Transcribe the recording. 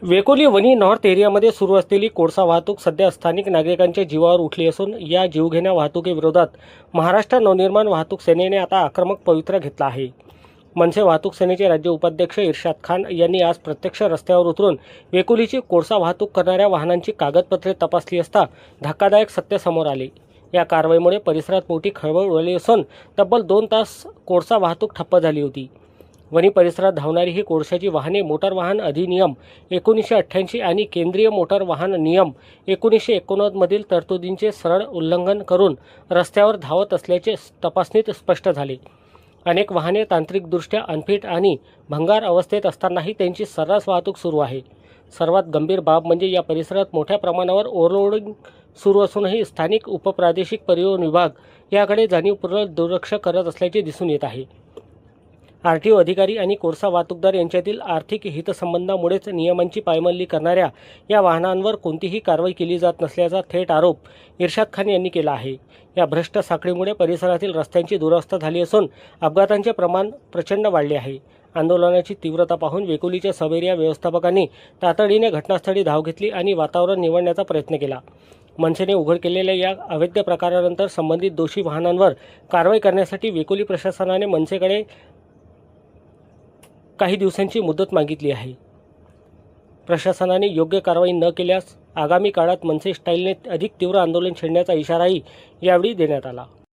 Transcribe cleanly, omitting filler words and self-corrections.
वेकोली वनी north एरियामध्ये सुरू असलेली कोळसा वाहतूक सध्या स्थानिक नागरिकांच्या जीवावर उठली असून या जीवघेण्या वाहतुकीविरोधात महाराष्ट्र नवनिर्माण वाहतूक सेनेने आता आक्रमक पवित्रा घेतला आहे। मनसे वाहतूक सेनेचे राज्य उपाध्यक्ष इर्शाद खान यांनी आज प्रत्यक्ष रस्त्यावर उतरून वेकोलीची कोळसा वाहतूक करणाऱ्या वाहनांची कागदपत्रे तपासली असता धक्कादायक सत्य समोर आले। या कारवाईमुळे परिसरात मोठी खळबळ उडाली असून तब्बल 2 तास कोळसा वाहतूक ठप्प झाली होती। वनी परिसरात धावणारी ही कोळशाची वाहने मोटार वाहन अधिनियम 1988 आणि केंद्रीय मोटार वाहन नियम 1989 मधील तरतुदींचे सरळ उल्लंघन करून रस्त्यावर धावत असल्याचे तपासणीत स्पष्ट झाले। अनेक वाहने तांत्रिकदृष्ट्या अनफिट आणि भंगार अवस्थेत असतानाही त्यांची सर्रास वाहतूक सुरू आहे। सर्वात गंभीर बाब म्हणजे या परिसरात मोठ्या प्रमाणावर ओव्हरलोडिंग सुरू असूनही स्थानिक उपप्रादेशिक परिवहन विभाग याकडे जाणीवपूर्वक दुर्लक्ष करत असल्याचे दिसून येत आहे। आरटीओ अधिकारी आणि कोळसा वाहतूकदार यांच्यातील आर्थिक हितसंबंधामुळेच नियमांची पायमल्ली करणाऱ्या या वाहनांवर कोणतीही कारवाई केली जात नसल्याचा थेट आरोप इर्शाद खान यांनी केला आहे। या भ्रष्ट साखळीमुळे परिसरातील रस्त्यांची दुरवस्था झाली असून अपघातांचे प्रमाण प्रचंड वाढले आहे। आंदोलनाची तीव्रता पाहून वेकोलीच्या सब एरिया व्यवस्थापकांनी तातडीने घटनास्थळी धाव घेतली आणि वातावरण निवडण्याचा प्रयत्न केला। मनसेने उघड केलेल्या या अवैध प्रकारानंतर संबंधित दोषी वाहनांवर कारवाई करण्यासाठी वेकोली प्रशासनाने मनसेकडे काही दिवसांची मुदत मागितली आहे। प्रशासनाने योग्य कारवाई न केल्यास आगामी काळात मनसे स्टाईलने अधिक तीव्र आंदोलन छेडण्याचा इशाराही यावेळी देण्यात आला।